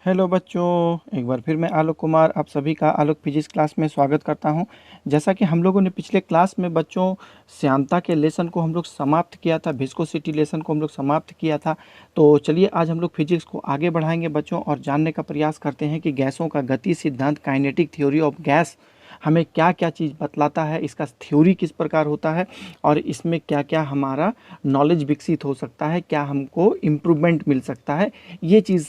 Hello बच्चों, एक बार फिर मैं आलोक कुमार आप सभी का आलोक फिजिक्स क्लास में स्वागत करता हूं। जैसा कि हम लोगों ने पिछले क्लास में बच्चों श्यानता के लेसन को हम लोग समाप्त किया था, विस्कोसिटी लेसन को हम लोग समाप्त किया था। तो चलिए आज हम लोग फिजिक्स को आगे बढ़ाएंगे बच्चों और जानने का प्रयास करते हैं कि गैसों का गति सिद्धांत, काइनेटिक थ्योरी ऑफ गैस हमें क्या क्या चीज़ बतलाता है, इसका थ्योरी किस प्रकार होता है और इसमें क्या क्या हमारा नॉलेज विकसित हो सकता है, क्या हमको इम्प्रूवमेंट मिल सकता है। ये चीज़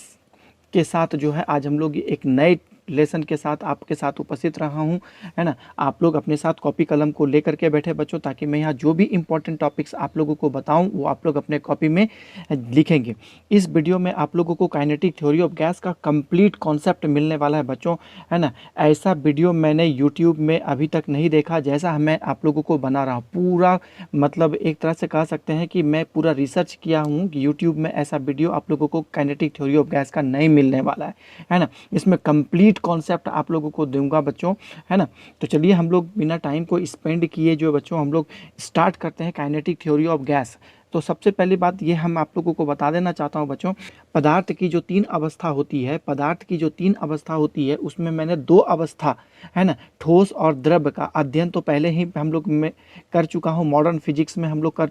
के साथ जो है आज हम लोग एक नए लेसन के साथ आपके साथ उपस्थित रहा हूं, है ना। आप लोग अपने साथ कॉपी कलम को लेकर के बैठे बच्चों, ताकि मैं यहाँ जो भी इंपॉर्टेंट टॉपिक्स आप लोगों को बताऊं वो आप लोग अपने कॉपी में लिखेंगे। इस वीडियो में आप लोगों को काइनेटिक थ्योरी ऑफ गैस का कंप्लीट कॉन्सेप्ट मिलने वाला है बच्चों, है ना। ऐसा वीडियो मैंने यूट्यूब में अभी तक नहीं देखा जैसा मैं आप लोगों को बना रहा हूँ। पूरा मतलब एक तरह से कह सकते हैं कि मैं पूरा रिसर्च किया हूँ कि यूट्यूब में ऐसा वीडियो आप लोगों को काइनेटिक थ्योरी ऑफ गैस का नहीं मिलने वाला है ना। इसमें कंप्लीट कॉन्सेप्ट आप लोगों को दूंगा बच्चों, है ना। तो चलिए हम लोग बिना टाइम को स्पेंड किए जो बच्चों हम लोग स्टार्ट करते हैं काइनेटिक थ्योरी ऑफ गैस। तो सबसे पहली बात ये हम आप लोगों को बता देना चाहता हूँ बच्चों, पदार्थ की जो तीन अवस्था होती है, पदार्थ की जो तीन अवस्था होती है उसमें मैंने दो अवस्था, है ना, ठोस और द्रव का अध्ययन तो पहले ही हम लोग में कर चुका हूँ, मॉडर्न फिजिक्स में हम लोग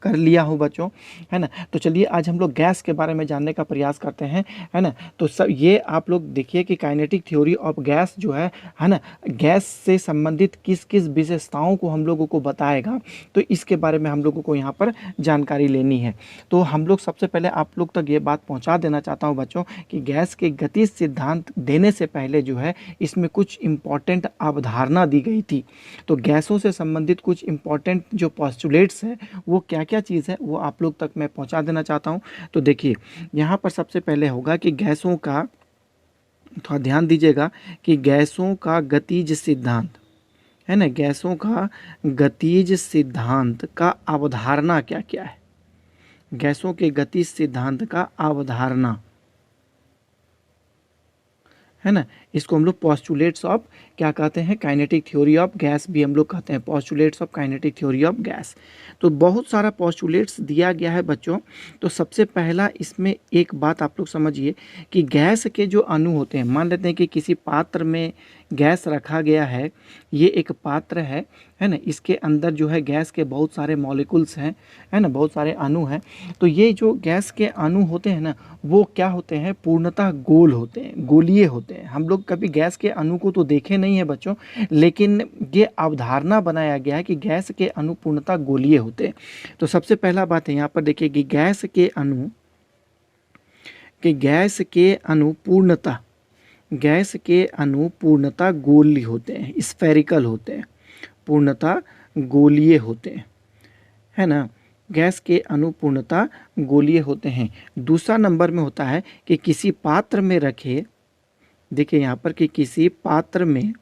कर लिया हूँ बच्चों, है ना। तो चलिए आज हम लोग गैस के बारे में जानने का प्रयास करते हैं, है ना। तो सब ये आप लोग देखिए कि काइनेटिक थ्योरी ऑफ गैस जो है ना, गैस से संबंधित किस किस विशेषताओं को हम लोगों को बताएगा, तो इसके बारे में हम लोगों को यहाँ पर जानकारी लेनी है। तो हम लोग सबसे पहले आप लोग तक ये बात पहुँचा देना चाहता हूँ बच्चों कि गैस के गति सिद्धांत देने से पहले जो है इसमें कुछ इम्पॉर्टेंट अवधारणा दी गई थी। तो गैसों से संबंधित कुछ इम्पॉर्टेंट जो पॉस्टुलेट्स है वो क्या क्या चीज़ है वो आप लोग तक मैं पहुंचा देना चाहता हूं। तो देखिए यहाँ पर सबसे पहले होगा कि गैसों का, थोड़ा ध्यान दीजिएगा कि गैसों का गतिज सिद्धांत, है ना, गैसों का गतिज सिद्धांत का अवधारणा क्या क्या है। गैसों के गतिज सिद्धांत का अवधारणा, है ना, इसको हम लोग पॉस्टुलेट्स ऑफ क्या कहते हैं, काइनेटिक थ्योरी ऑफ गैस भी हम लोग कहते हैं, postulates of kinetic theory of gas. तो बहुत सारा पॉस्टुलेट्स दिया गया है बच्चों। तो सबसे पहला इसमें एक बात आप लोग समझिए कि गैस के जो अणु होते हैं, मान लेते हैं कि किसी पात्र में गैस रखा गया है, ये एक पात्र है ना, इसके अंदर जो है गैस के बहुत सारे मॉलिक्यूल्स हैं, है ना, बहुत सारे अणु हैं। तो ये जो गैस के अणु होते हैं ना, वो क्या होते हैं, पूर्णतः गोल होते हैं, गोलीय होते हैं। हम लोग कभी गैस के अणु को तो देखे नहीं है बच्चों, लेकिन ये अवधारणा बनाया गया है कि गैस के अणु पूर्णतः गोलीय होते हैं। तो सबसे पहला बात है यहाँ पर देखिए कि गैस के अणु पूर्णतः, गैस के अणु पूर्णतः गोलीय होते हैं, स्फेरिकल होते हैं, पूर्णतः गोलीय होते हैं, है ना। गैस के अणु पूर्णतः गोलीय होते हैं। दूसरा नंबर में होता है कि किसी पात्र में रखे, देखिए यहाँ पर कि किसी पात्र में,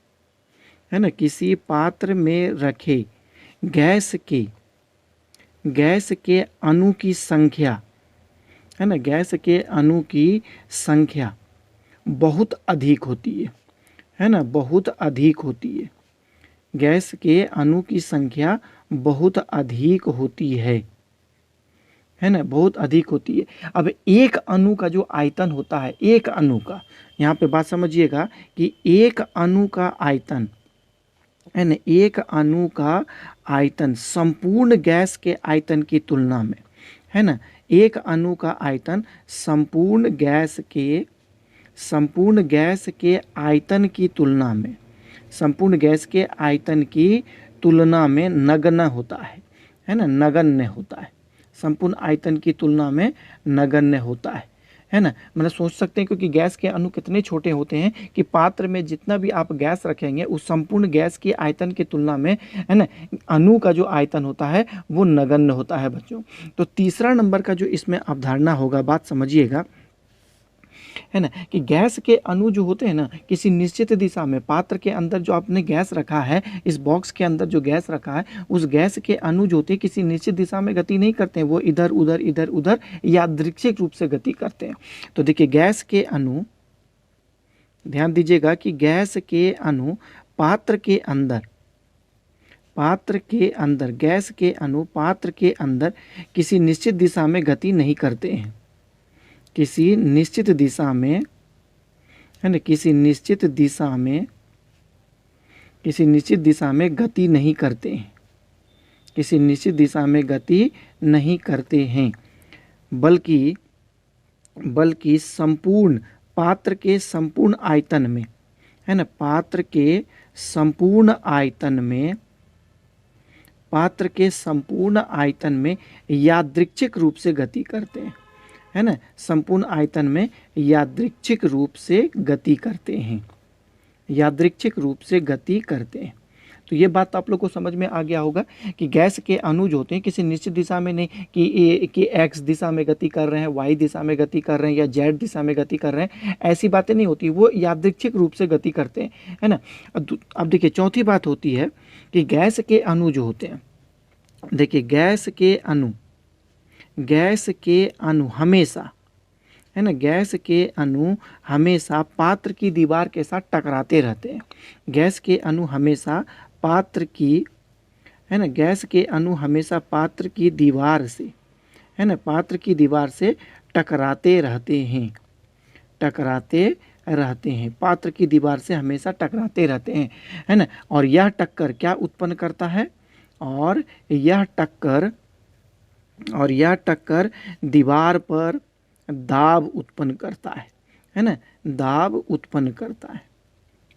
है ना, किसी पात्र में रखे गैस के अणु की संख्या, है ना, गैस के अणु की संख्या बहुत अधिक होती है ना, बहुत अधिक होती है। गैस के अणु की संख्या बहुत अधिक होती है ना, बहुत अधिक होती है। अब एक अणु का जो आयतन होता है, एक अणु का, यहाँ पे बात समझिएगा कि एक अणु का आयतन, है ना, एक अणु का आयतन संपूर्ण गैस के आयतन की तुलना में, है ना, एक अणु का आयतन संपूर्ण गैस के आयतन की तुलना में, संपूर्ण गैस के आयतन की तुलना में नगण्य होता है ना, नगण्य होता है, संपूर्ण आयतन की तुलना में नगण्य होता है ना। मतलब सोच सकते हैं क्योंकि गैस के अणु कितने छोटे होते हैं कि पात्र में जितना भी आप गैस रखेंगे उस संपूर्ण गैस की आयतन की तुलना में, है ना, अणु का जो आयतन होता है वो नगण्य होता है बच्चों। तो तीसरा नंबर का जो इसमें अवधारणा होगा, बात समझिएगा, है ना, कि गैस के अणु जो होते हैं ना, किसी निश्चित दिशा में, पात्र के अंदर जो आपने गैस रखा है, इस बॉक्स के अंदर जो गैस रखा है, उस गैस के अणु जो होते हैं किसी निश्चित दिशा में गति नहीं करते हैं, वो इधर उधर यादृच्छिक रूप से गति करते हैं। तो देखिए गैस के अणु, ध्यान दीजिएगा कि गैस के अणु पात्र के अंदर, गैस के अणु पात्र के अंदर किसी निश्चित दिशा में गति नहीं करते हैं, किसी निश्चित दिशा में है ना, किसी निश्चित दिशा में गति नहीं करते हैं, किसी निश्चित दिशा में गति नहीं करते हैं, बल्कि संपूर्ण पात्र के संपूर्ण आयतन में, है ना, पात्र के संपूर्ण आयतन में यादृच्छिक रूप से गति करते हैं, है ना, संपूर्ण आयतन में यादृच्छिक रूप से गति करते हैं, यादृच्छिक रूप से गति करते हैं। तो ये बात आप लोग को समझ में आ गया होगा कि गैस के अणु जो होते हैं किसी निश्चित दिशा में नहीं कि एक्स दिशा में गति कर रहे हैं, वाई दिशा में गति कर रहे हैं या जेड दिशा में गति कर रहे हैं, ऐसी बातें नहीं होती, वो यादृच्छिक रूप से गति करते हैं, है ना। अब देखिए चौथी बात होती है कि गैस के अणु जो होते हैं, देखिए गैस के अणु हमेशा, है ना, गैस के अणु हमेशा पात्र की दीवार के साथ टकराते रहते हैं, गैस के अणु हमेशा पात्र की, है ना, गैस के अणु हमेशा पात्र की दीवार से, है ना, पात्र की दीवार से टकराते रहते हैं, पात्र की दीवार से हमेशा टकराते रहते हैं, है ना। और यह टक्कर क्या उत्पन्न करता है, और यह टक्कर दीवार पर दाब उत्पन्न करता है ना, दाब उत्पन्न करता है,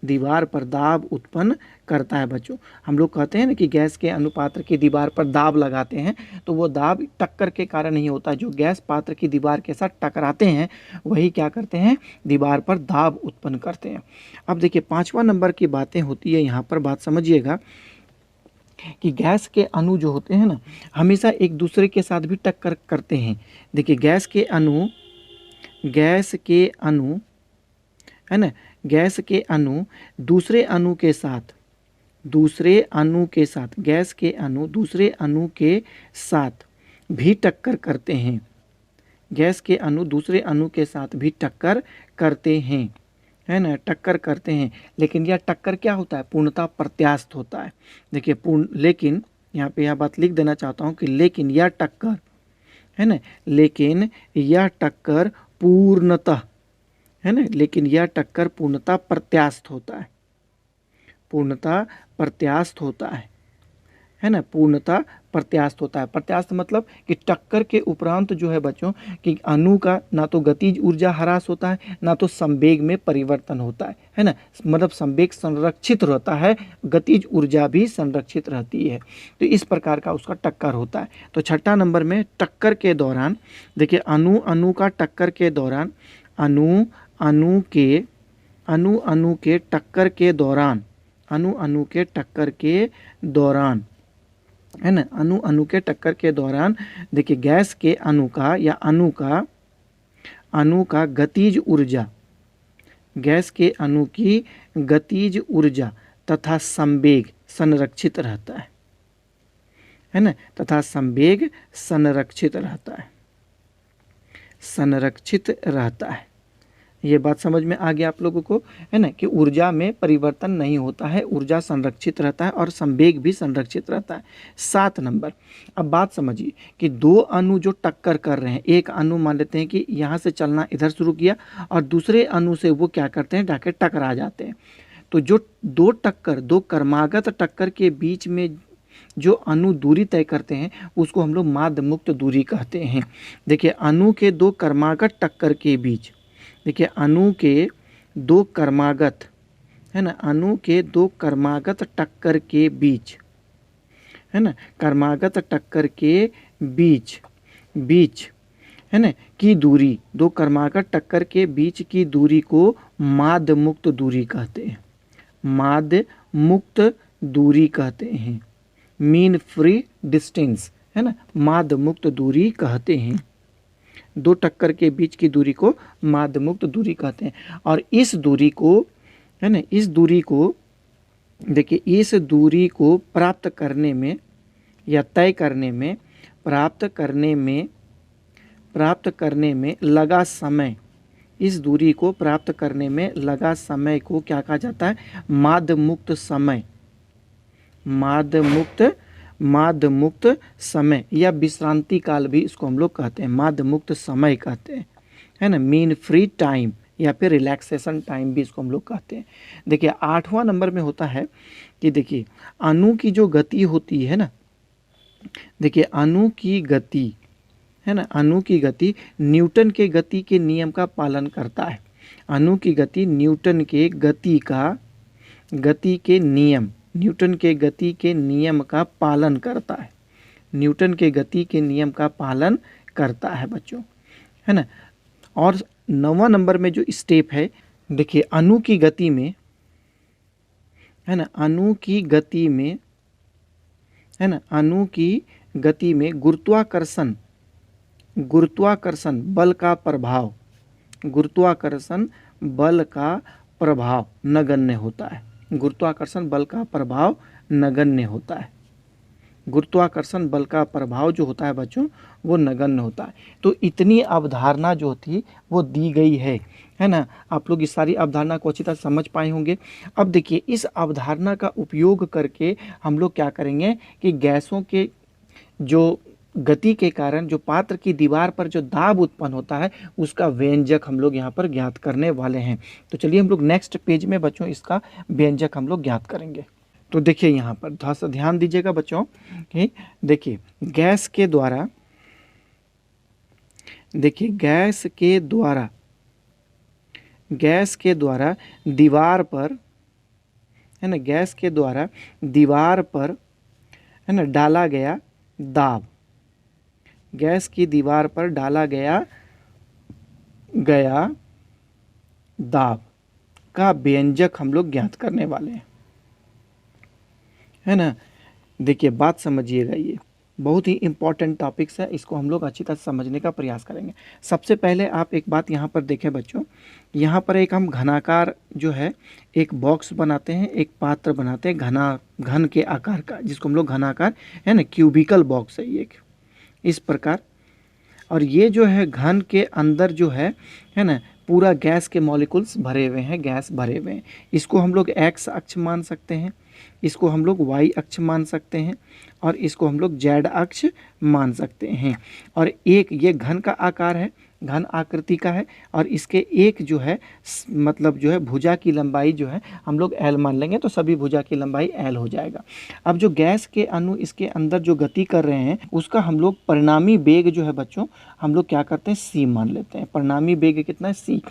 दीवार पर दाब उत्पन्न करता है। बच्चों हम लोग कहते हैं ना कि गैस के अनुपात्र की दीवार पर दाब लगाते हैं, तो वो दाब टक्कर के कारण ही होता है, जो गैस पात्र की दीवार के साथ टकराते हैं वही क्या करते हैं, दीवार पर दाब उत्पन्न करते हैं। अब देखिए 5वां नंबर की बातें होती है, यहाँ पर बात समझिएगा कि गैस के अणु जो होते हैं ना हमेशा एक दूसरे के साथ भी टक्कर करते हैं। देखिए गैस के अणु, है ना, गैस के अणु दूसरे अणु के साथ, गैस के अणु दूसरे अणु के साथ भी टक्कर करते हैं, गैस के अणु दूसरे अणु के साथ भी टक्कर करते हैं, है ना, टक्कर करते हैं। लेकिन यह टक्कर क्या होता है, पूर्णतः प्रत्यास्थ होता है। देखिए लेकिन यहाँ पे यह बात लिख देना चाहता हूँ कि लेकिन यह टक्कर, है ना, लेकिन यह टक्कर पूर्णतः, है ना, लेकिन यह टक्कर पूर्णतः प्रत्यास्थ होता है, पूर्णतः प्रत्यास्थ होता है ना, पूर्णतः प्रत्यास्थ होता है। प्रत्यास्थ मतलब कि टक्कर के उपरांत जो है बच्चों कि अणु का ना तो गतिज ऊर्जा ह्रास होता है, ना तो संवेग में परिवर्तन होता है ना, मतलब संवेग संरक्षित रहता है, गतिज ऊर्जा भी संरक्षित रहती है। तो इस प्रकार का उसका टक्कर होता है। तो छठा नंबर में टक्कर के दौरान देखिए अणु का टक्कर के दौरान, अणु के टक्कर के दौरान, है ना, अणु के टक्कर के दौरान देखिए गैस के अणु का या अणु का गतिज ऊर्जा, गैस के अणु की गतिज ऊर्जा तथा संवेग संरक्षित रहता है ना, तथा संवेग संरक्षित रहता है। ये बात समझ में आ गया आप लोगों को, है ना, कि ऊर्जा में परिवर्तन नहीं होता है, ऊर्जा संरक्षित रहता है और संवेग भी संरक्षित रहता है। 7 नंबर, अब बात समझिए कि दो अणु जो टक्कर कर रहे हैं, एक अणु मान लेते हैं कि यहाँ से चलना इधर शुरू किया और दूसरे अणु से वो क्या करते हैं, जाके टकरा जाते हैं। तो जो दो क्रमागत टक्कर के बीच में जो अणु दूरी तय करते हैं उसको हम लोग माध्य मुक्त दूरी कहते हैं। देखिए अणु के दो क्रमागत टक्कर के बीच, देखिए अणु के दो क्रमागत, है ना, अणु के दो क्रमागत टक्कर के बीच, है ना, क्रमागत टक्कर के बीच है ना की दूरी, दो क्रमागत टक्कर के बीच की दूरी को माध्य मुक्त दूरी कहते हैं, माध्य मुक्त दूरी कहते हैं, मीन फ्री डिस्टेंस, है ना, माध्य मुक्त दूरी कहते हैं। दो टक्कर के बीच की दूरी को माध्य मुक्त दूरी कहते हैं। और इस दूरी को, है ना, इस दूरी को देखिए, इस दूरी को प्राप्त करने में या तय करने में, प्राप्त करने में लगा समय, इस दूरी को प्राप्त करने में लगा समय को क्या कहा जाता है, माध्य मुक्त समय, माध्य मुक्त समय या विश्रांति काल भी इसको हम लोग कहते हैं, माध्य मुक्त समय कहते हैं, है ना, मीन फ्री टाइम, या फिर रिलैक्सेशन टाइम भी इसको हम लोग कहते हैं। देखिए 8वां नंबर में होता है कि देखिए अणु की जो गति होती है ना, देखिए अणु की गति है ना, अणु की गति न्यूटन के गति के नियम का पालन करता है। अणु की गति न्यूटन के गति के नियम, न्यूटन के गति के नियम का पालन करता है। न्यूटन के गति के नियम का पालन करता है बच्चों, है ना। और 9वां नंबर में जो स्टेप है, देखिए अणु की गति में, है ना, अणु की गति में, है ना, अणु की गति में गुरुत्वाकर्षण बल का प्रभाव, गुरुत्वाकर्षण बल का प्रभाव नगण्य होता है। गुरुत्वाकर्षण बल का प्रभाव नगण्य होता है। गुरुत्वाकर्षण बल का प्रभाव जो होता है बच्चों वो नगण्य होता है। तो इतनी अवधारणा जो थी वो दी गई है ना। आप लोग इस सारी अवधारणा को अच्छी तरह समझ पाए होंगे। अब देखिए इस अवधारणा का उपयोग करके हम लोग क्या करेंगे कि गैसों के जो गति के कारण जो पात्र की दीवार पर जो दाब उत्पन्न होता है उसका व्यंजक हम लोग यहाँ पर ज्ञात करने वाले हैं। तो चलिए हम लोग नेक्स्ट पेज में बच्चों इसका व्यंजक हम लोग ज्ञात करेंगे। तो देखिए यहाँ पर थोड़ा सा ध्यान दीजिएगा बच्चों कि देखिए गैस के द्वारा, देखिए गैस के द्वारा दीवार पर, है ना, गैस के द्वारा दीवार पर, है ना, डाला गया दाब, गैस की दीवार पर डाला गया दाब का व्यंजक हम लोग ज्ञात करने वाले हैं, है ना। देखिए बात समझिएगा, ये बहुत ही इंपॉर्टेंट टॉपिक्स है, इसको हम लोग अच्छी तरह समझने का प्रयास करेंगे। सबसे पहले आप एक बात यहाँ पर देखें बच्चों, यहाँ पर एक हम घनाकार जो है एक बॉक्स बनाते हैं, एक पात्र बनाते हैं घन के आकार का, जिसको हम लोग घनाकार, है ना, क्यूबिकल बॉक्स है ये इस प्रकार। और ये जो है घन के अंदर जो है ना, पूरा गैस के मॉलिक्यूल्स भरे हुए हैं, गैस भरे हुए हैं। इसको हम लोग एक्स अक्ष मान सकते हैं, इसको हम लोग वाई अक्ष मान सकते हैं, और इसको हम लोग जेड अक्ष मान सकते हैं। और एक ये घन का आकार है, घन आकृति का है, और इसके एक जो है मतलब जो है भुजा की लंबाई जो है हम लोग एल मान लेंगे, तो सभी भुजा की लंबाई एल हो जाएगा। अब जो गैस के अणु इसके अंदर जो गति कर रहे हैं उसका हम लोग परिणामी वेग जो है बच्चों हम लोग क्या करते हैं, सी मान लेते हैं। परिणामी वेग कितना है, सी,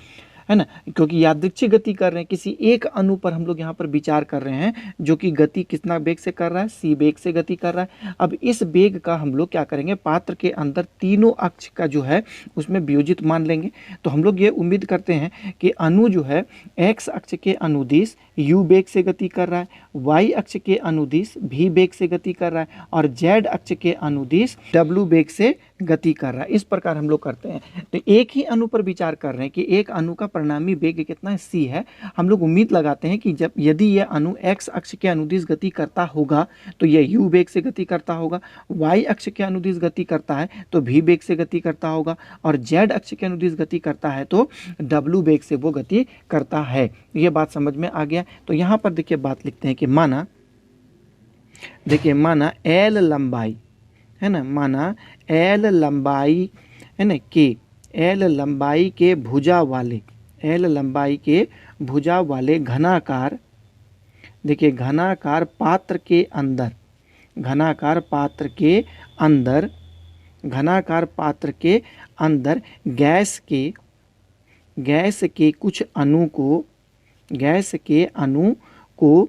है ना, क्योंकि यादृच्छिक गति कर रहे हैं, किसी एक अणु पर हम लोग यहाँ पर विचार कर रहे हैं जो कि गति कितना वेग से कर रहा है, सी वेग से गति कर रहा है। अब इस वेग का हम लोग क्या करेंगे, पात्र के अंदर तीनों अक्ष का जो है उसमें वियोजित मान लेंगे। तो हम लोग ये उम्मीद करते हैं कि अणु जो है एक्स अक्ष के अनुदिश यू वेग से गति कर रहा है, वाई अक्ष के अनुदिश भी वेग से गति कर रहा है, और जेड अक्ष के अनुदिश डब्ल्यू वेग से गति कर रहा है। इस प्रकार हम लोग करते हैं। तो एक ही अणु पर विचार कर रहे हैं कि एक अणु का परिणामी वेग कितना है, सी है। हम लोग उम्मीद लगाते हैं कि जब यदि यह अणु एक्स अक्ष के अनुदिश गति करता होगा तो यह यू वेग से गति करता होगा, वाई अक्ष के अनुदिश गति करता है तो भी वेग से गति करता होगा, और जेड अक्ष के अनुदिश गति करता है तो डब्ल्यू वेग से वो गति करता है। ये बात समझ में आ गया। तो यहाँ पर देखिए बात लिखते हैं कि माना, देखिए माना एल लंबाई, है ना, माना एल लंबाई, है ना, के एल लंबाई के भुजा वाले, एल लंबाई के भुजा वाले घनाकार, देखिए घनाकार पात्र के अंदर, घनाकार पात्र के अंदर, घनाकार पात्र के अंदर गैस के कुछ अणु को, गैस के अणु को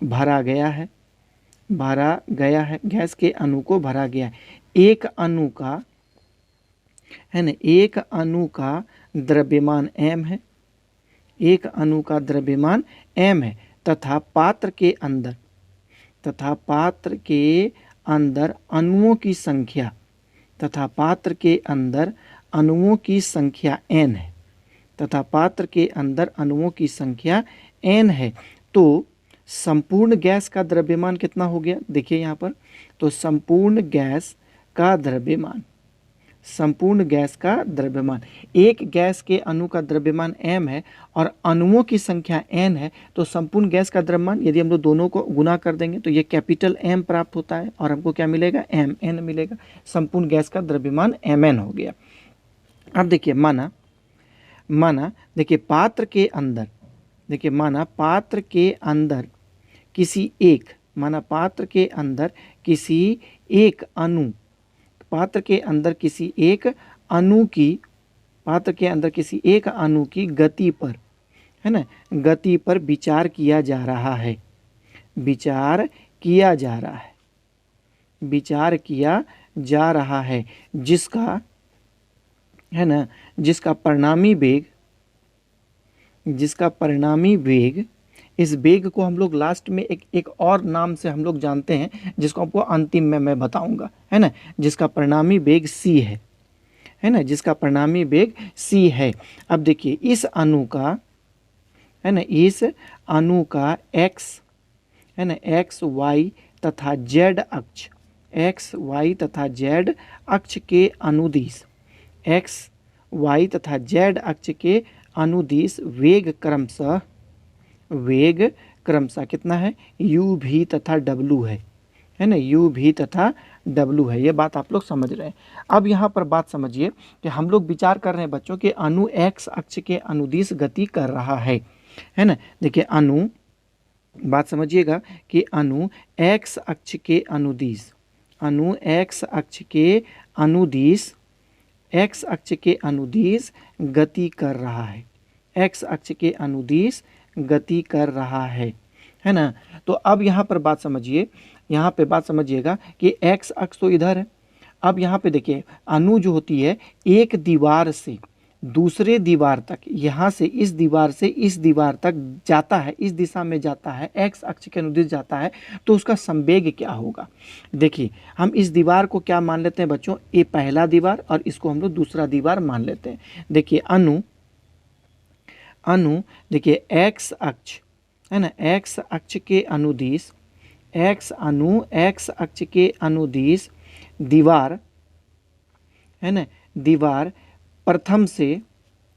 भरा गया है, भरा गया है, गैस के अणु को भरा गया है। एक अणु का, है ना, एक अणु का द्रव्यमान m है, एक अणु का द्रव्यमान m है, तथा पात्र के अंदर, तथा पात्र के अंदर अणुओं की संख्या, तथा पात्र के अंदर अणुओं की संख्या n है, तथा पात्र के अंदर अणुओं की संख्या n है। तो संपूर्ण गैस का द्रव्यमान कितना हो गया, देखिए यहाँ पर, तो संपूर्ण गैस का द्रव्यमान, संपूर्ण गैस का द्रव्यमान, एक गैस के अणु का द्रव्यमान m है और अणुओं की संख्या n है, तो संपूर्ण गैस का द्रव्यमान यदि हम लोग दोनों को गुना कर देंगे तो ये कैपिटल M प्राप्त होता है और हमको क्या मिलेगा, mn मिलेगा। संपूर्ण गैस का द्रव्यमान mn हो गया। अब देखिए माना माना देखिए पात्र के अंदर, देखिए माना पात्र के अंदर किसी एक, माना पात्र के अंदर किसी एक अणु, पात्र के अंदर किसी एक अणु की, पात्र के अंदर किसी एक अणु की गति पर, है ना, गति पर विचार किया जा रहा है, विचार किया जा रहा है, विचार किया जा रहा है, जिसका, है ना, जिसका परिणामी वेग, जिसका परिणामी वेग, इस वेग को हम लोग लास्ट में एक और नाम से हम लोग जानते हैं, जिसको आपको अंतिम में मैं बताऊंगा, है ना, जिसका परिणामी वेग c है ना, जिसका परिणामी वेग c है। अब देखिए इस अणु का, है ना, इस अणु का x, है ना, x y तथा z अक्ष, x y तथा z अक्ष के अनुदिश, x y तथा z अक्ष के अनुदिश वेग क्रमशः, वेग क्रमशः कितना है, u v तथा w है ना, u v तथा w है। ये बात आप लोग समझ रहे हैं। अब यहाँ पर बात समझिए कि हम लोग विचार कर रहे हैं बच्चों कि अणु x अक्ष के अनुदिश गति कर रहा है ना। देखिए अणु, बात समझिएगा कि अणु x अक्ष के अनुदिश, अणु x अक्ष के अनुदिश, x अक्ष के अनुदिश गति कर रहा है, x अक्ष के अनुदिश गति कर रहा है ना। तो अब यहाँ पर बात समझिए, यहाँ पे बात समझिएगा कि x अक्ष तो इधर है। अब यहाँ पे देखिए अणु जो होती है एक दीवार से दूसरे दीवार तक, यहाँ से इस दीवार से इस दीवार तक जाता है, इस दिशा में जाता है, x अक्ष के अनुदिश जाता है, तो उसका संवेग क्या होगा। देखिए हम इस दीवार को क्या मान लेते हैं बच्चों, ये पहला दीवार और इसको हम लोग दूसरा दीवार मान लेते हैं। देखिए अणु, अणु देखिए x अक्ष, है ना, x अक्ष के अनुदिश, x अणु x अक्ष के अनुदिश दीवार, है ना, दीवार प्रथम से,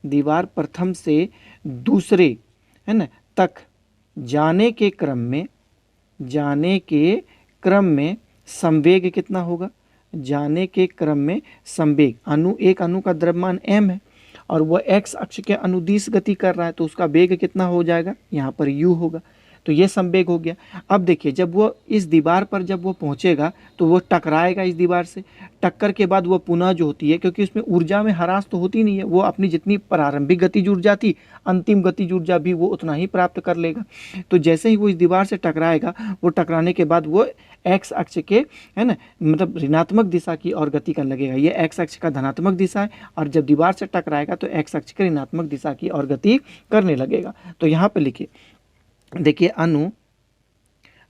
दीवार प्रथम से दूसरे, है ना, तक जाने के क्रम में, जाने के क्रम में संवेग कितना होगा, जाने के क्रम में संवेग, अणु एक अणु का द्रव्यमान m है और वह x अक्ष के अनुदिश गति कर रहा है, तो उसका वेग कितना हो जाएगा, यहाँ पर u होगा, तो ये संवेग हो गया। अब देखिए जब वो इस दीवार पर जब वो पहुंचेगा तो वो टकराएगा इस दीवार से, टक्कर के बाद वो पुनः जो होती है, क्योंकि उसमें ऊर्जा में ह्रास तो होती नहीं है, वो अपनी जितनी प्रारंभिक गतिज ऊर्जा थी अंतिम गतिज ऊर्जा भी वो उतना ही प्राप्त कर लेगा। तो जैसे ही वो इस दीवार से टकराएगा, वो टकराने के बाद वो एक्स अक्ष के, है ना, मतलब ऋणात्मक दिशा की ओर गति करने लगेगा। ये एक्स अक्ष का धनात्मक दिशा है और जब दीवार से टकराएगा तो एक्स अक्ष के ऋणात्मक दिशा की ओर गति करने लगेगा। तो यहाँ पे लिखिए, देखिए अणु,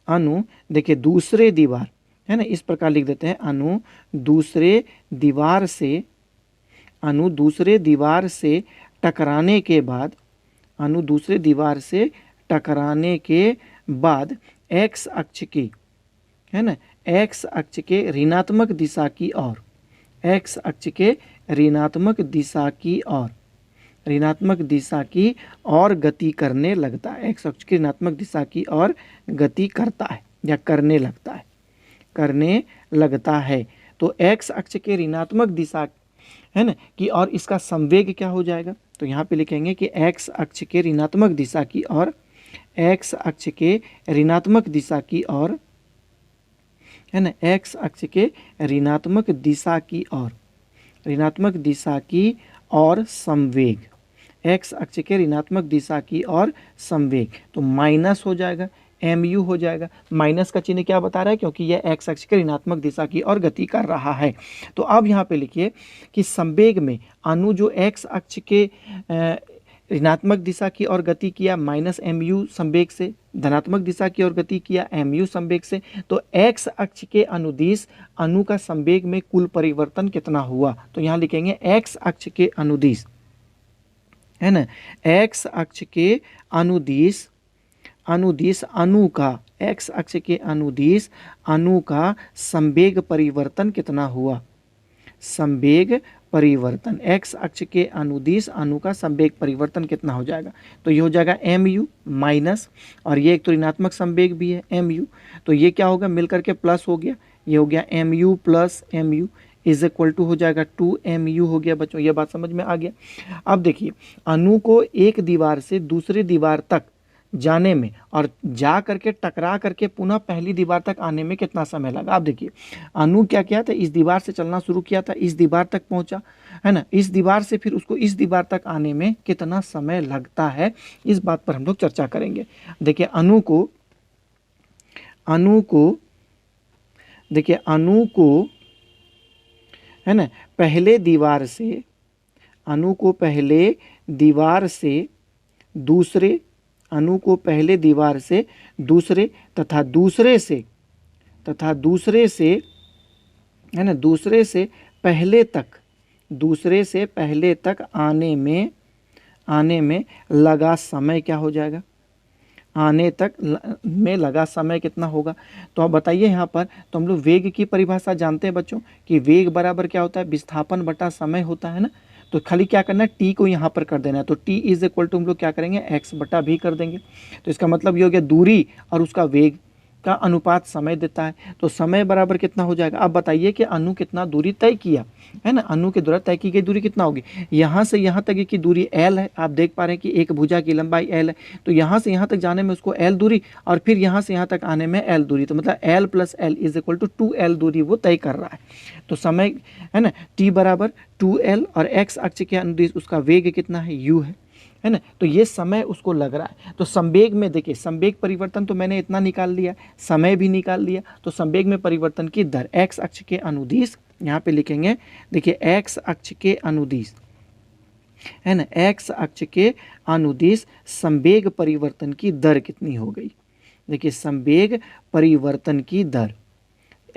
अणु देखिए दूसरे दीवार, है ना, इस प्रकार लिख देते हैं, अणु दूसरे दीवार से, अणु दूसरे दीवार से टकराने के बाद, अणु दूसरे दीवार से टकराने के बाद एक्स अक्ष की, है ना, एक्स अक्ष के ऋणात्मक दिशा की ओर, एक्स अक्ष के ऋणात्मक दिशा की ओर, ऋणात्मक दिशा की ओर गति करने लगता है। एक्स अक्ष की ऋणात्मक दिशा की ओर गति करता है या करने लगता है, करने लगता है। तो एक्स अक्ष के ऋणात्मक दिशा, है ना, कि और इसका संवेग क्या हो जाएगा, तो यहाँ पे लिखेंगे कि एक्स अक्ष के ऋणात्मक दिशा की ओर, एक्स अक्ष के ऋणात्मक दिशा की ओर, है ना, एक्स अक्ष के ऋणात्मक दिशा की ओर, ऋणात्मक दिशा की और संवेग, एक्स अक्ष के ऋणात्मक दिशा की और संवेग, तो माइनस हो जाएगा, mu हो जाएगा। माइनस का चिन्ह क्या बता रहा है, क्योंकि यह एक्स अक्ष के ऋणात्मक दिशा की ओर गति कर रहा है। तो अब यहाँ पे लिखिए कि संवेग में अणु जो एक्स अक्ष के ऋणात्मक दिशा की ओर गति किया माइनस mu संवेग से, धनात्मक दिशा की ओर गति किया mu संवेग से, तो एक्स अक्ष के अनुदिश अणु का संवेग में कुल परिवर्तन कितना हुआ, तो यहाँ लिखेंगे एक्स अक्ष के अनुदिश, है ना, एक्स अक्ष के अनुदिश, अनुदिश अणु का, एक्स अक्ष के अनुदिश अणु का संवेग परिवर्तन कितना हुआ, संवेग परिवर्तन, एक्स अक्ष के अनुदिश अणु का संवेग परिवर्तन कितना हो जाएगा, तो ये हो जाएगा mu माइनस, और ये एक तो ऋणात्मक संवेग भी है mu, तो ये क्या होगा, मिलकर के प्लस हो गया, ये हो गया mu plus mu, is equal to हो जाएगा 2mu हो गया बच्चों। ये बात समझ में आ गया। अब देखिए अणु को एक दीवार से दूसरी दीवार तक जाने में और जा करके टकरा करके पुनः पहली दीवार तक आने में कितना समय लगा। आप देखिए अणु क्या किया था, इस दीवार से चलना शुरू किया था, इस दीवार तक पहुंचा है ना, इस दीवार से फिर उसको इस दीवार तक आने में कितना समय लगता है, इस बात पर हम लोग चर्चा करेंगे। देखिए अणु को है ना पहले दीवार से, अणु को पहले दीवार से दूसरे, अणु को पहले दीवार से दूसरे तथा दूसरे से है ना दूसरे से पहले तक आने में लगा समय क्या हो जाएगा, आने तक में लगा समय कितना होगा। तो आप बताइए यहाँ पर, तो हम लोग वेग की परिभाषा जानते हैं बच्चों कि वेग बराबर क्या होता है, विस्थापन बटा समय होता है ना। तो खाली क्या करना है, टी को यहाँ पर कर देना है। तो टी इज इक्वल टू हम लोग क्या करेंगे, एक्स बटा भी कर देंगे। तो इसका मतलब ये हो गया दूरी और उसका वेग का अनुपात समय देता है। तो समय बराबर कितना हो जाएगा। अब बताइए कि अणु कितना दूरी तय किया है ना, अणु के द्वारा तय की गई दूरी कितना होगी। यहाँ से यहाँ तक की दूरी l है, आप देख पा रहे हैं कि एक भुजा की लंबाई l है। तो यहाँ से यहाँ तक जाने में उसको l दूरी और फिर यहाँ से यहाँ तक आने में l दूरी, तो मतलब l plus l is equal to 2l दूरी वो तय कर रहा है। तो समय है ना t बराबर 2l और x अक्ष के अनुदिश उसका वेग कितना है, u है ना। तो ये समय उसको लग रहा है। तो संवेग में देखिए, संवेग परिवर्तन तो मैंने इतना निकाल लिया, समय भी निकाल लिया। तो संवेग में परिवर्तन की दर x अक्ष के अनुदिश, यहाँ पे लिखेंगे देखिए x अक्ष के अनुदिश है ना, x अक्ष के अनुदिश संवेग परिवर्तन की दर कितनी हो गई। देखिए संवेग परिवर्तन की दर,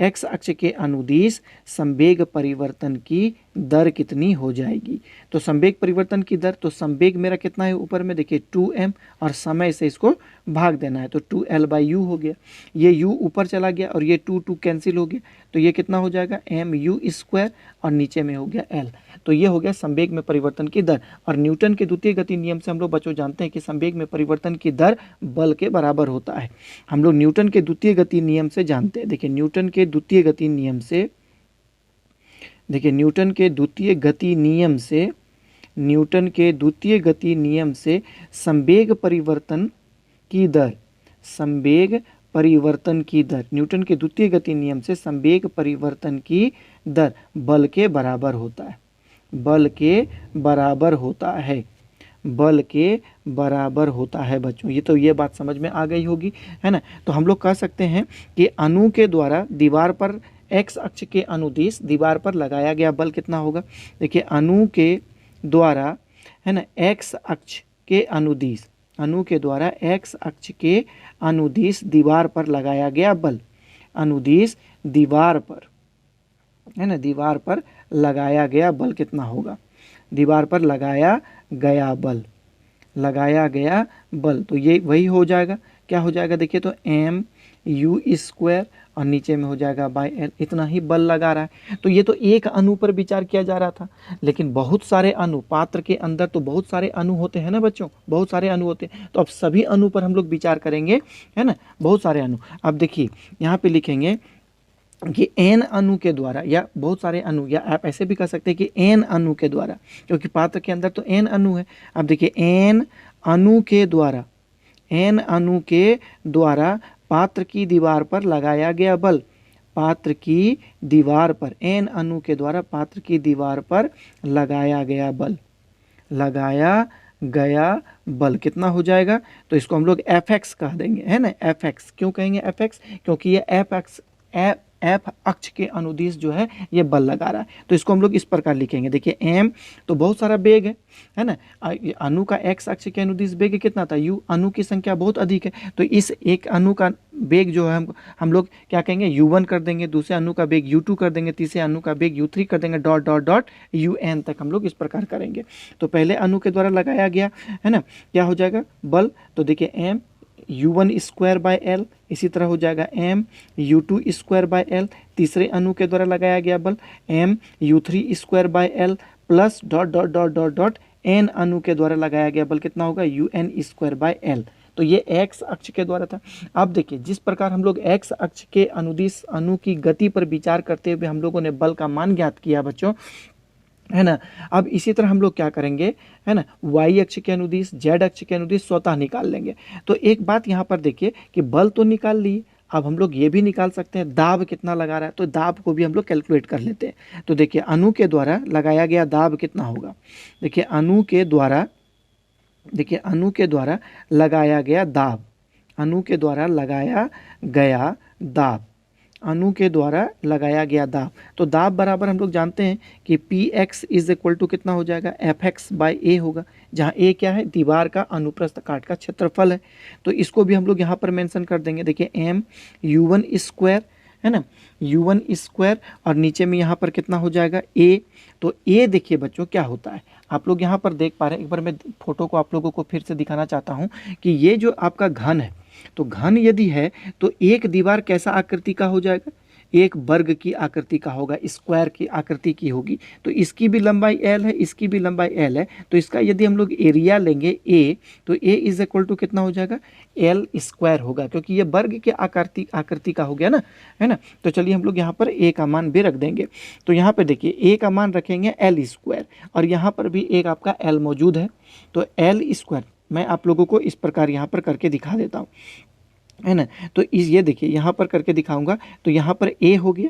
x अक्ष के अनुदिश संवेग परिवर्तन की दर कितनी हो जाएगी। तो संवेग परिवर्तन की दर, तो संवेग मेरा कितना है ऊपर में देखिए 2m और समय से इसको भाग देना है, तो 2l/u हो गया। ये u ऊपर चला गया और ये 2 कैंसिल हो गया, तो ये कितना हो जाएगा mu² और नीचे में हो गया l। तो ये हो गया संवेग में परिवर्तन की दर। और न्यूटन के द्वितीय गति नियम से हम लोग बच्चों जानते हैं कि संवेग में परिवर्तन की दर बल के बराबर होता है। हम लोग न्यूटन के द्वितीय गति नियम से जानते हैं। देखिए न्यूटन के द्वितीय गति नियम से, देखिए न्यूटन के द्वितीय गति नियम से, न्यूटन के द्वितीय गति नियम से संवेग परिवर्तन की दर, संवेग परिवर्तन की दर, न्यूटन के द्वितीय गति नियम से संवेग परिवर्तन की दर बल के बराबर होता है, बल के बराबर होता है, बल के बराबर होता है बच्चों। ये तो ये बात समझ में आ गई होगी है ना। तो हम लोग कह सकते हैं कि अणु के द्वारा दीवार पर x अक्ष के अनुदिश दीवार पर लगाया गया बल कितना होगा। देखिए अणु के द्वारा है ना x अक्ष के अनुदिश, अणु के द्वारा x अक्ष के अनुदिश दीवार पर लगाया गया बल, अनुदिश दीवार पर है ना, दीवार पर लगाया गया बल कितना होगा, दीवार पर लगाया गया बल, लगाया गया बल। तो ये वही हो जाएगा, क्या हो जाएगा देखिए, तो mu² और नीचे में हो जाएगा l, इतना ही बल लगा रहा है। तो ये तो एक अणु पर विचार किया जा रहा था, लेकिन बहुत सारे अणु, पात्र के अंदर तो बहुत सारे अणु होते हैं ना बच्चों, बहुत सारे अणु होते हैं। तो अब सभी अणु पर हम लोग विचार करेंगे है ना, बहुत सारे अणु। अब देखिए यहाँ पे लिखेंगे कि n अणु के द्वारा, या बहुत सारे अणु, या आप ऐसे भी कह सकते हैं कि n अणु के द्वारा, क्योंकि पात्र के अंदर तो n अणु है। अब देखिए n अणु के द्वारा, n अणु के द्वारा पात्र की दीवार पर लगाया गया बल, पात्र की दीवार पर, n अणु के द्वारा पात्र की दीवार पर लगाया गया बल, लगाया गया बल कितना हो जाएगा। तो इसको हम लोग Fx कह देंगे है ना, Fx। क्यों कहेंगे Fx, क्योंकि ये F अक्ष के अनुदिश जो है ये बल लगा रहा है। तो इसको हम लोग इस प्रकार लिखेंगे, देखिए m तो बहुत सारा वेग है ना, अणु का x अक्ष के अनुदिश वेग कितना था u, अणु की संख्या बहुत अधिक है। तो इस एक अणु का वेग जो है हम लोग क्या कहेंगे u1 कर देंगे, दूसरे अणु का वेग u2 कर देंगे, तीसरे अणु का वेग u3 कर देंगे, डॉट डॉट डॉट un तक हम लोग इस प्रकार करेंगे। तो पहले अणु के द्वारा लगाया गया है ना, क्या हो जाएगा बल, तो देखिए m u1² इसी तरह हो जाएगा mu2² तीसरे अणु के द्वारा लगाया गया बल mu3² plus dot dot dot dot dot n अणु के द्वारा लगाया गया बल कितना होगा un²। तो ये एक्स अक्ष के द्वारा था। अब देखिए जिस प्रकार हम लोग एक्स अक्ष के अनुदिश अणु की गति पर विचार करते हुए हम लोगों ने बल का मान ज्ञात किया बच्चों, है ना। अब इसी तरह हम लोग क्या करेंगे, है ना, वाई अक्ष के अनुदिश जेड अक्ष के अनुदिश स्वतः निकाल लेंगे। तो एक बात यहाँ पर देखिए कि बल तो निकाल लिए, अब हम लोग ये भी निकाल सकते हैं दाब कितना लगा रहा है, तो दाब को भी हम लोग कैलकुलेट कर लेते हैं। तो देखिए अणु के द्वारा लगाया गया दाब कितना होगा, देखिए अणु के द्वारा लगाया गया दाब, अणु के द्वारा लगाया गया दाब, अणु के द्वारा लगाया गया दाब। तो दाब बराबर हम लोग जानते हैं कि P X is equal to कितना हो जाएगा, एफ एक्स बाई ए होगा, जहाँ ए क्या है, दीवार का अनुप्रस्थ काट का क्षेत्रफल है। तो इसको भी हम लोग यहाँ पर मेंशन कर देंगे। देखिए एम यू वन स्क्वायर, है ना, यू वन स्क्वायर, और नीचे में यहाँ पर कितना हो जाएगा ए। तो ए देखिए बच्चों क्या होता है, आप लोग यहाँ पर देख पा रहे हैं, एक बार मैं फोटो को आप लोगों को फिर से दिखाना चाहता हूँ कि ये जो आपका घन है, तो घन यदि है तो एक दीवार कैसा आकृति का हो जाएगा, एक वर्ग की आकृति का होगा, स्क्वायर की आकृति की होगी। तो इसकी भी लंबाई एल है, इसकी भी लंबाई एल है, तो इसका यदि हम लोग एरिया लेंगे ए, तो ए इज इक्वल टू कितना हो जाएगा, एल स्क्वायर होगा, क्योंकि ये वर्ग के आकृति का हो गया ना, है ना। तो चलिए हम लोग यहाँ पर ए का मान भी रख देंगे। तो यहाँ पर देखिए ए का मान रखेंगे एल स्क्वायर, और यहाँ पर भी एक आपका एल मौजूद है, तो एल स्क्वायर मैं आप लोगों को इस प्रकार यहाँ पर करके दिखा देता हूँ, है ना। तो ये देखिए यहाँ पर करके दिखाऊंगा, तो यहाँ पर ए हो गया,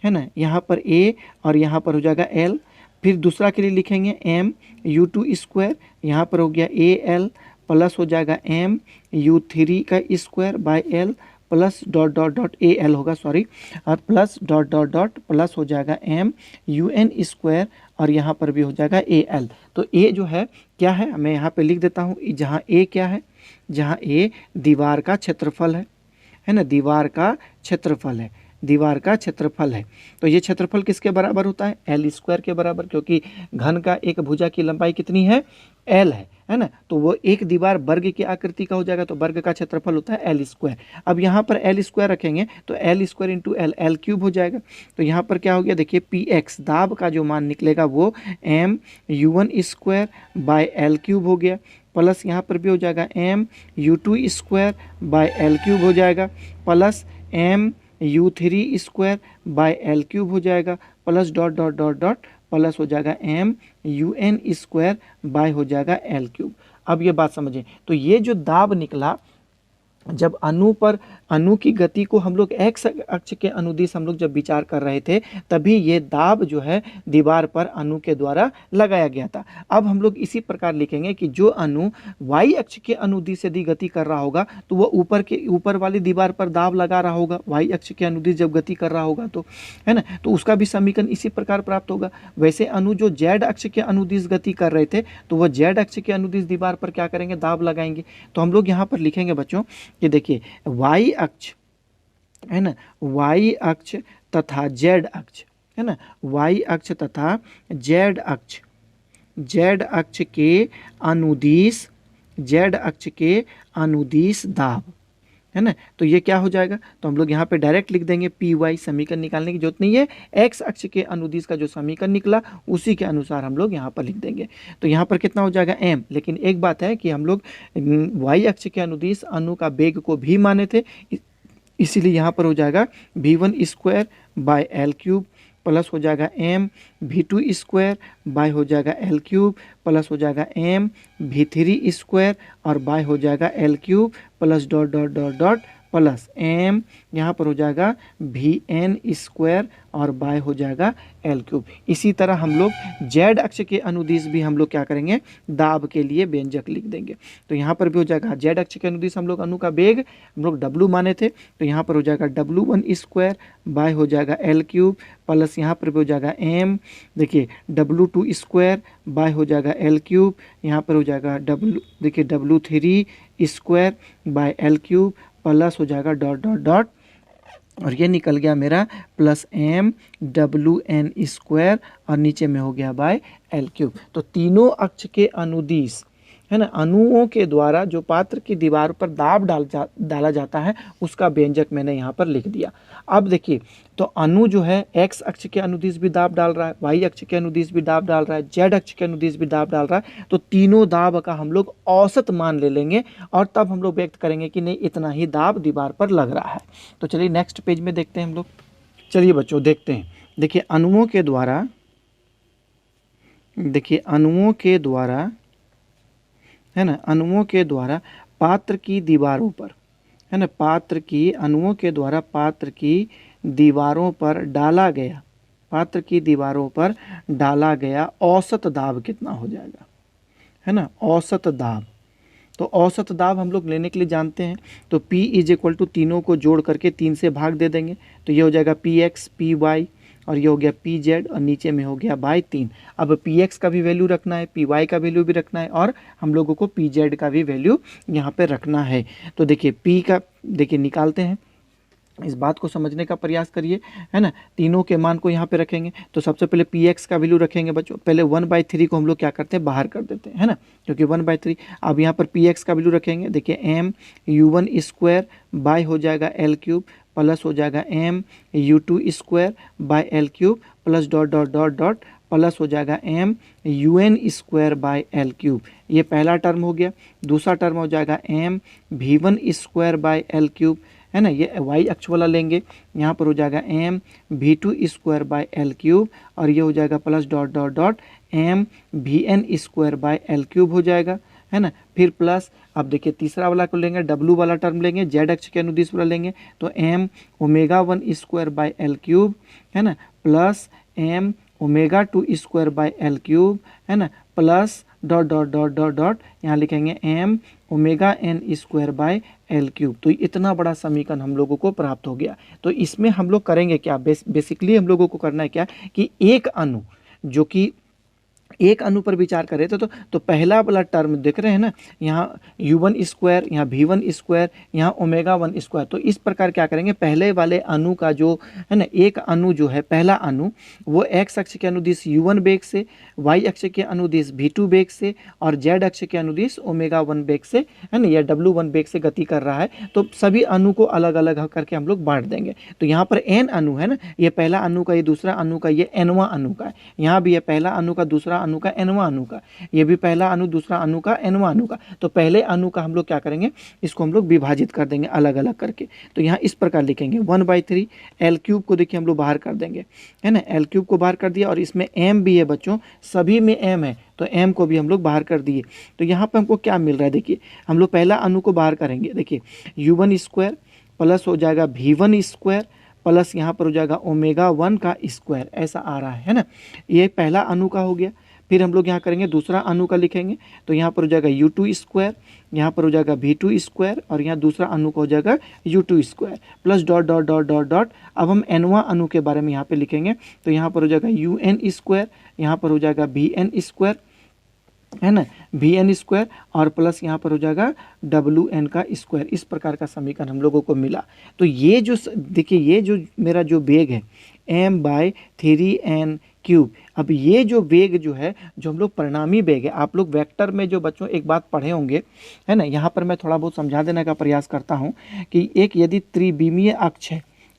है ना, यहाँ पर ए, और यहाँ पर हो जाएगा एल। फिर दूसरा के लिए लिखेंगे एम यू टू स्क्वायर, यहाँ पर हो गया ए एल, प्लस हो जाएगा एम यू थ्री का square by L, plus dot dot dot A L होगा, सॉरी, और plus dot dot dot plus हो जाएगा एम यू एन स्क्वायर, और यहाँ पर भी हो जाएगा ए एल। तो ए जो है क्या है, मैं यहाँ पे लिख देता हूँ, जहाँ ए क्या है, जहाँ ए दीवार का क्षेत्रफल है ना, दीवार का क्षेत्रफल है, दीवार का क्षेत्रफल है। तो ये क्षेत्रफल किसके बराबर होता है, एल स्क्वायर के बराबर, क्योंकि घन का एक भुजा की लंबाई कितनी है, एल है ना। तो वो एक दीवार वर्ग की आकृति का हो जाएगा, तो वर्ग का क्षेत्रफल होता है एल स्क्वायर। अब यहाँ पर एल स्क्वायर रखेंगे तो L square into L, L cube हो जाएगा। तो यहाँ पर क्या हो गया, देखिए पी एक्स दाब का जो मान निकलेगा वो M U one square by L cube हो गया, प्लस यहाँ पर भी हो जाएगा M U two square by L cube हो जाएगा, plus M U three square by L cube हो जाएगा, plus dot dot dot dot plus हो जाएगा M U N square by हो जाएगा एल क्यूब। अब ये बात समझें, तो ये जो दाब निकला, जब अणु की गति को हम लोग एक्स अक्ष के अनुदिश हम लोग जब विचार कर रहे थे, तभी ये दाब जो है दीवार पर अणु के द्वारा लगाया गया था। अब हम लोग इसी प्रकार लिखेंगे कि जो अणु वाई अक्ष के अनुदिश यदि गति कर रहा होगा, तो वह ऊपर वाली दीवार पर दाब लगा रहा होगा, वाई अक्ष के अनुदिश जब गति कर रहा होगा, तो है ना, तो उसका भी समीकरण इसी प्रकार प्राप्त होगा। वैसे अणु जो जेड अक्ष के अनुदिश गति कर रहे थे, तो वह जेड अक्ष के अनुदिश दीवार पर क्या करेंगे, दाब लगाएंगे। तो हम लोग यहाँ पर लिखेंगे बच्चों कि देखिए वाई अक्ष, है ना, वाई अक्ष तथा जेड अक्ष, है ना, वाई अक्ष तथा जेड अक्ष, जेड अक्ष के अनुदिश, जेड अक्ष के अनुदिश दाब, है ना। तो ये क्या हो जाएगा, तो हम लोग यहाँ पे डायरेक्ट लिख देंगे पी वाई, समीकरण निकालने की जरूरत नहीं है, एक्स अक्ष के अनुदिश का जो समीकरण निकला उसी के अनुसार हम लोग यहाँ पर लिख देंगे। तो यहाँ पर कितना हो जाएगा एम, लेकिन एक बात है कि हम लोग वाई अक्ष के अनुदिश अणु का वेग को भी माने थे, इसीलिए यहाँ पर हो जाएगा V one square by L cube, plus हो जाएगा M V two square by हो जाएगा एल क्यूब, प्लस हो जाएगा एम वी थ्री स्क्वायर और बाय हो जाएगा L cube, plus dot dot dot dot plus M, यहाँ पर हो जाएगा वी एन स्क्वायर और बाय हो जाएगा एल क्यूब। इसी तरह हम लोग जेड अक्ष के अनुदिश भी हम लोग क्या करेंगे, दाब के लिए व्यंजक लिख देंगे। तो यहाँ पर भी हो जाएगा जेड अक्ष के अनुदिश हम लोग अणु का वेग हम लोग डब्लू माने थे, तो यहाँ पर हो जाएगा डब्लू वन स्क्वायर बाय हो जाएगा एल क्यूब, प्लस यहाँ पर भी हो जाएगा एम, देखिए डब्लू टू स्क्वायर बाय हो जाएगा एल क्यूब, यहाँ पर हो जाएगा डब्लू, देखिए W three square by L cube, plus हो जाएगा डॉट डॉट डॉट, और ये निकल गया मेरा plus M W N square और नीचे में हो गया बाय एल क्यूब। तो तीनों अक्ष के अनुदिश है ना, अणुओं के द्वारा जो पात्र की दीवार पर दाब डाला जाता है उसका व्यंजक मैंने यहाँ पर लिख दिया। अब देखिए, तो अणु जो है एक्स अक्ष के अनुदिश भी दाब डाल रहा है, वाई अक्ष के अनुदिश भी दाब डाल रहा है, जेड अक्ष के अनुदिश भी दाब डाल रहा है। तो तीनों दाब का हम लोग औसत मान ले लेंगे और तब हम लोग व्यक्त करेंगे कि नहीं इतना ही दाब दीवार पर लग रहा है। तो चलिए नेक्स्ट पेज में देखते हैं हम लोग। चलिए बच्चों देखते हैं, देखिए अणुओं के द्वारा, देखिए अणुओं के द्वारा, है ना, अणुओं के द्वारा पात्र की दीवारों पर, है ना, पात्र की, अणुओं के द्वारा पात्र की दीवारों पर डाला गया, पात्र की दीवारों पर डाला गया औसत दाब कितना हो जाएगा, है ना, औसत दाब। तो औसत दाब हम लोग लेने के लिए जानते हैं, तो P इज इक्वल टू तीनों को जोड़ करके 3 से भाग दे देंगे, तो ये हो जाएगा PX PY और ये हो गया PZ और नीचे में हो गया बाय 3। अब PX का भी वैल्यू रखना है, PY का वैल्यू भी रखना है और हम लोगों को PZ का भी वैल्यू यहाँ पे रखना है। तो देखिए P का, देखिए निकालते हैं, इस बात को समझने का प्रयास करिए, है ना। तीनों के मान को यहाँ पे रखेंगे, तो सबसे पहले Px का वैल्यू रखेंगे बच्चों, पहले 1/3 को हम लोग क्या करते हैं बाहर कर देते हैं, है ना, क्योंकि 1/3। अब यहाँ पर Px का वैल्यू रखेंगे, देखिए m u1 स्क्वायर बाय हो जाएगा l क्यूब प्लस हो जाएगा m u2 square by l cube plus dot dot dot dot plus हो जाएगा m un square by l cube. ये पहला टर्म हो गया। दूसरा टर्म हो जाएगा m v1 square by l cube, है ना, ये वाई अक्ष वाला लेंगे, यहाँ पर हो जाएगा m v2 square by l cube और ये हो जाएगा plus dot dot dot m vn square by l cube हो जाएगा, है ना। फिर प्लस, अब देखिए तीसरा वाला को लेंगे, w वाला टर्म लेंगे, z अक्ष के अनुदिश वाला लेंगे, तो m omega 1 square by l cube, है ना, plus m omega 2 square by l cube, है ना, plus dot dot dot dot dot यहाँ लिखेंगे m omega n square by l cube. तो इतना बड़ा समीकरण हम लोगों को प्राप्त हो गया। तो इसमें हम लोग करेंगे क्या, बेसिकली हम लोगों को करना है क्या कि एक अणु, जो कि एक अणु पर विचार करें तो पहला वाला टर्म देख रहे हैं ना, यहाँ u1 स्क्वायर, यहाँ v1 स्क्वायर, यहाँ ओमेगा 1 स्क्वायर। तो इस प्रकार क्या करेंगे, पहले वाले अणु का जो है ना, एक अणु जो है पहला अणु वो x अक्ष के अनुदिश u1 वेग से, y अक्ष के अनुदिश v2 वेग से और z अक्ष के अनुदिश ओमेगा 1 वेग से, है ना, या w1 वेग से गति कर रहा है। तो सभी अणु को अलग अलग करके हम लोग बांट देंगे। तो यहाँ पर n अणु है ना, ये पहला अणु का, ये दूसरा अणु का, ये nवां अणु का है। यहाँ भी ये पहला अणु का, दूसरा अणु का, nवां अणु का, ये भी पहला अणु, दूसरा अणु का, nवां अणु का। तो पहले अणु का हम लोग क्या करेंगे, इसको हम लोग विभाजित कर देंगे अलग अलग करके। तो यहाँ इस प्रकार लिखेंगे 1/3 l क्यूब को देखिए हम लोग बाहर कर देंगे, है ना, l क्यूब को बाहर कर दिया और इसमें m भी है बच्चों, सभी में m है, तो m को भी हम लोग बाहर कर दिए। तो यहाँ पर हमको क्या मिल रहा है, देखिए हम लोग पहला अणु को बाहर करेंगे, देखिए u1 स्क्वायर प्लस हो जाएगा v1 स्क्वायर प्लस यहाँ पर हो जाएगा ओमेगा 1 का स्क्वायर, ऐसा आ रहा है ना। ये पहला अणु का हो गया। फिर हम लोग यहाँ करेंगे दूसरा अणु का लिखेंगे, तो यहाँ पर हो जाएगा u2 स्क्वायर, यहाँ पर हो जाएगा v2 स्क्वायर और यहाँ दूसरा अणु का हो जाएगा u2 square plus dot dot dot dot dot. अब हम nवां अणु के बारे में यहाँ पे लिखेंगे, तो यहाँ पर हो जाएगा un स्क्वायर, यहाँ पर हो जाएगा vn स्क्वायर, है ना, vn स्क्वायर और प्लस यहाँ पर हो जाएगा wn का स्क्वायर। इस प्रकार का समीकरण हम लोगों को मिला। तो ये जो देखिए, ये जो मेरा जो वेग है m/3n क्यूब, अब ये जो वेग जो है, जो हम लोग परिणामी वेग है, आप लोग वेक्टर में जो बच्चों एक बात पढ़े होंगे, है ना, यहाँ पर मैं थोड़ा बहुत समझा देने का प्रयास करता हूँ कि एक यदि त्रिविमीय अक्ष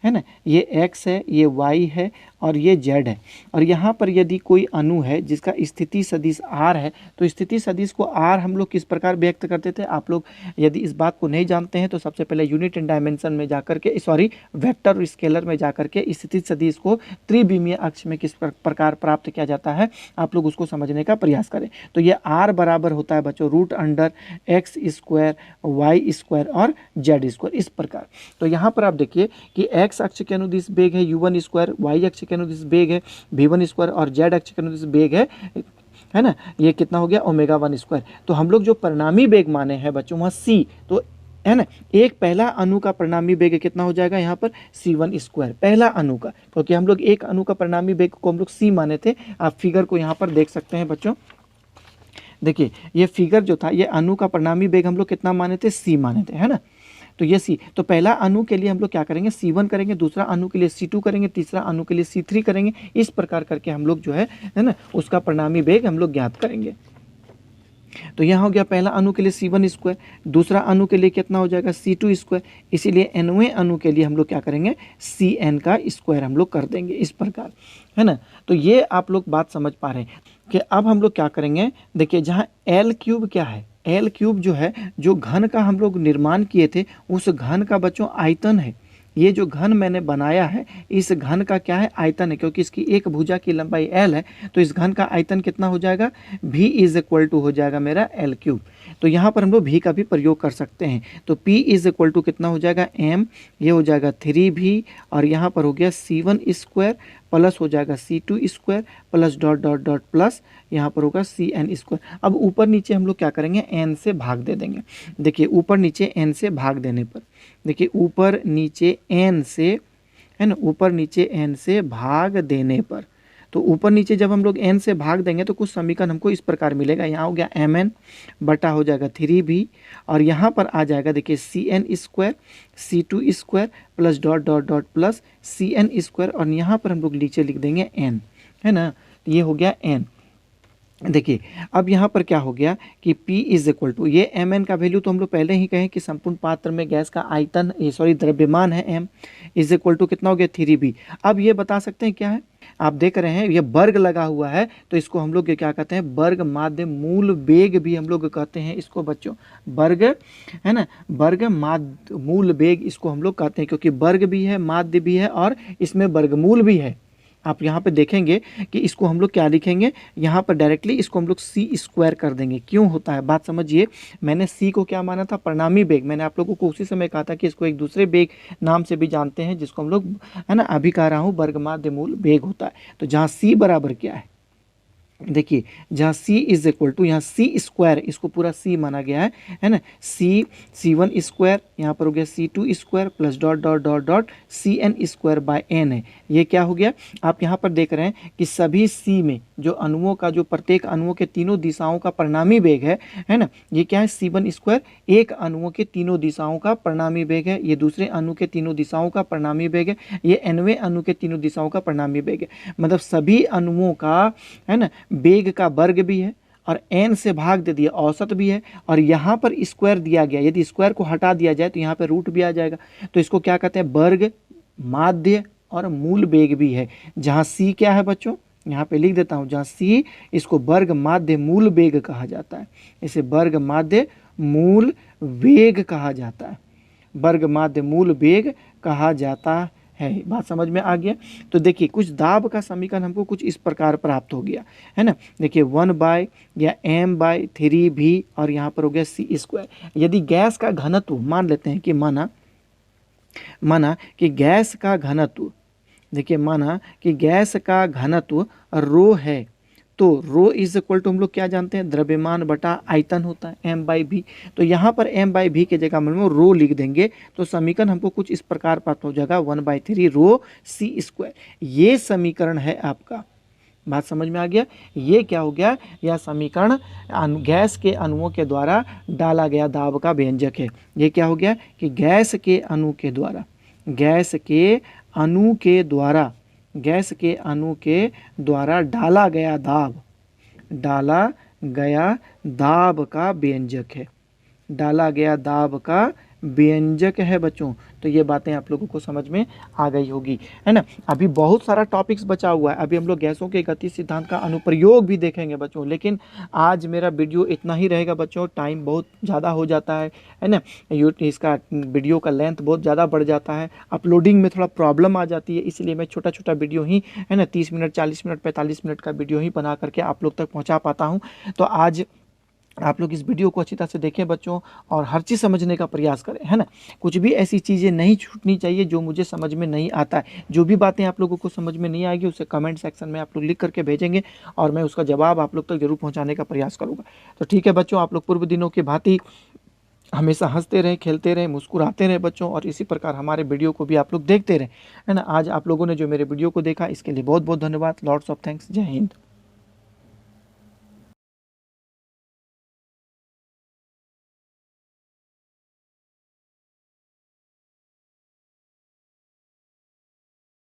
है ना, ये x है, ये y है और ये z है, और यहाँ पर यदि कोई अणु है जिसका स्थिति सदिश r है, तो स्थिति सदिश को r हम लोग किस प्रकार व्यक्त करते थे। आप लोग यदि इस बात को नहीं जानते हैं तो सबसे पहले यूनिट एंड डायमेंशन में जाकर के, सॉरी वेक्टर और स्केलर में जाकर के स्थिति सदिश को त्रिविमीय अक्ष में किस प्रकार प्राप्त किया जाता है, आप लोग उसको समझने का प्रयास करें। तो ये r बराबर होता है बच्चों √x स्क्वायर y स्क्वायर और z स्क्वायर, इस प्रकार। तो यहाँ पर आप देखिए कि x अक्ष के अनुदिश वेग है u1 स्क्वायर, y अक्ष के अनुदिश वेग है v1 स्क्वायर और z अक्ष के अनुदिश वेग है ना, ये कितना हो गया ओमेगा 1 स्क्वायर। तो हम लोग जो परिणामी वेग माने हैं बच्चों वहाँ c, तो है ना, एक पहला अणु का परिणामी वेग कितना हो जाएगा यहाँ पर c1 स्क्वायर, पहला अणु का, क्योंकि हम लोग एक अणु का परिणामी वेग को हम लोग c माने थे। आप फिगर को यहाँ पर देख सकते हैं बच्चों, देखिए ये फिगर जो था, ये अणु का परिणामी वेग हम लोग कितना माने थे, c माने थे, है ना। तो ये c, तो पहला अणु के लिए हम लोग क्या करेंगे, c1 करेंगे, दूसरा अणु के लिए c2 करेंगे, तीसरा अणु के लिए c3 करेंगे। इस प्रकार करके हम लोग जो है ना, उसका परिणामी वेग हम लोग ज्ञात करेंगे। तो यहाँ हो गया पहला अणु के लिए C1², दूसरा अणु के लिए कितना हो जाएगा C2², इसीलिए nवें अणु के लिए हम लोग क्या करेंगे Cn का स्क्वायर हम लोग कर देंगे इस प्रकार, है ना। तो ये आप लोग बात समझ पा रहे हैं कि अब हम लोग क्या करेंगे, देखिए जहाँ L³ क्या है, L³ जो है जो घन का हम लोग निर्माण किए थे उस घन का बच्चों आयतन है। ये जो घन मैंने बनाया है इस घन का क्या है आयतन है, क्योंकि इसकी एक भुजा की लंबाई L है तो इस घन का आयतन कितना हो जाएगा V = हो जाएगा मेरा L³। तो यहाँ पर हम लोग V का भी प्रयोग कर सकते हैं, तो P = कितना हो जाएगा M, ये हो जाएगा 3V और यहाँ पर हो गया C1² प्लस हो जाएगा C2² plus dot dot dot plus यहाँ पर होगा Cn²। अब ऊपर नीचे हम लोग क्या करेंगे n से भाग दे देंगे। देखिए ऊपर नीचे n से भाग देने पर, देखिए ऊपर नीचे n से, है ना, ऊपर नीचे n से भाग देने पर, तो ऊपर नीचे जब हम लोग n से भाग देंगे तो कुछ समीकरण हमको इस प्रकार मिलेगा। यहाँ हो गया mn बटा हो जाएगा 3v और यहाँ पर आ जाएगा देखिए Cn² C2² plus dot dot dot plus Cn² और यहाँ पर हम लोग नीचे लिख देंगे n, है ना। तो ये हो गया n। देखिए अब यहाँ पर क्या हो गया कि P = ये mn का वैल्यू तो हम लोग पहले ही कहें कि संपूर्ण पात्र में गैस का आयतन द्रव्यमान है m = कितना हो गया 3v। अब ये बता सकते हैं क्या है, आप देख रहे हैं ये वर्ग लगा हुआ है तो इसको हम लोग क्या कहते हैं वर्ग माध्य मूल वेग भी हम लोग कहते हैं इसको बच्चों, वर्ग, है ना, वर्ग माध्य मूल वेग इसको हम लोग कहते हैं, क्योंकि वर्ग भी है माध्य भी है और इसमें वर्गमूल भी है। आप यहाँ पे देखेंगे कि इसको हम लोग क्या लिखेंगे, यहाँ पर डायरेक्टली इसको हम लोग C² कर देंगे। क्यों होता है बात समझिए, मैंने C को क्या माना था परिणामी वेग, मैंने आप लोगों को उसी समय कहा था कि इसको एक दूसरे वेग नाम से भी जानते हैं जिसको हम लोग, है ना, अभी कह रहा हूँ वर्ग माध्य मूल वेग होता है। तो जहाँ C बराबर क्या है, देखिए जहाँ C = यहाँ C² इसको पूरा C माना गया है ना, C1² यहाँ पर हो गया C2² plus dot dot dot dot Cn²/n है। ये क्या हो गया, आप यहाँ पर देख रहे हैं कि सभी C में जो अणुओं का जो प्रत्येक अणुओं के तीनों दिशाओं का परिणामी वेग है ना, ये क्या है C1², एक अणुओं के तीनों दिशाओं का परिणामी वेग है, ये दूसरे अणु के तीनों दिशाओं का परिणामी वेग है, ये nवें अणु के तीनों दिशाओं का परिणामी वेग है। मतलब सभी अणुओं का, है ना, वेग का वर्ग भी है और n से भाग दे दिया औसत भी है और यहाँ पर स्क्वायर दिया गया, यदि स्क्वायर को हटा दिया जाए तो यहाँ पे रूट भी आ जाएगा। तो इसको क्या कहते हैं वर्ग माध्य और मूल वेग भी है। जहाँ C क्या है बच्चों, यहाँ पे लिख देता हूँ, जहाँ C इसको वर्ग माध्य मूल वेग कहा जाता है, इसे वर्ग माध्य मूल वेग कहा जाता है, वर्ग माध्य मूल वेग कहा जाता है। बात समझ में आ गया। तो देखिए कुछ दाब का समीकरण हमको कुछ इस प्रकार प्राप्त हो गया, है ना। देखिए 1 या m/3v और यहाँ पर हो गया C²। यदि गैस का घनत्व मान लेते हैं कि माना कि गैस का घनत्व, देखिए माना कि गैस का घनत्व रो है, तो रो = हम लोग क्या जानते हैं द्रव्यमान बटा आयतन होता है m/v। तो यहाँ पर m/v के जगह हम लोग रो लिख देंगे तो समीकरण हमको कुछ इस प्रकार प्राप्त हो जाएगा 1/3 रो C²। ये समीकरण है आपका, बात समझ में आ गया। ये क्या हो गया, यह समीकरण गैस के अणुओं के द्वारा डाला गया दाब का व्यंजक है। ये क्या हो गया कि गैस के अणु के द्वारा डाला गया दाब का व्यंजक है, डाला गया दाब का व्यंजक है बच्चों। तो ये बातें आप लोगों को समझ में आ गई होगी, है ना। अभी बहुत सारा टॉपिक्स बचा हुआ है, अभी हम लोग गैसों के गति सिद्धांत का अनुप्रयोग भी देखेंगे बच्चों, लेकिन आज मेरा वीडियो इतना ही रहेगा बच्चों, टाइम बहुत ज़्यादा हो जाता है ना, इसका वीडियो का लेंथ बहुत ज़्यादा बढ़ जाता है, अपलोडिंग में थोड़ा प्रॉब्लम आ जाती है, इसलिए मैं छोटा छोटा वीडियो ही, है ना, 30 मिनट 40 मिनट 45 मिनट का वीडियो ही बना करके आप लोग तक पहुँचा पाता हूँ। तो आज आप लोग इस वीडियो को अच्छी तरह से देखें बच्चों और हर चीज़ समझने का प्रयास करें, है ना। कुछ भी ऐसी चीज़ें नहीं छूटनी चाहिए जो मुझे समझ में नहीं आता है। जो भी बातें आप लोगों को समझ में नहीं आएगी उसे कमेंट सेक्शन में आप लोग लिख करके भेजेंगे और मैं उसका जवाब आप लोग तक जरूर पहुंचाने का प्रयास करूँगा। तो ठीक है बच्चों, आप लोग पूर्व दिनों की भांति हमेशा हंसते रहें, खेलते रहें, मुस्कुराते रहें बच्चों, और इसी प्रकार हमारे वीडियो को भी आप लोग देखते रहें, है ना। आज आप लोगों ने जो मेरे वीडियो को देखा इसके लिए बहुत बहुत धन्यवाद। Lots of thanks. जय हिंद।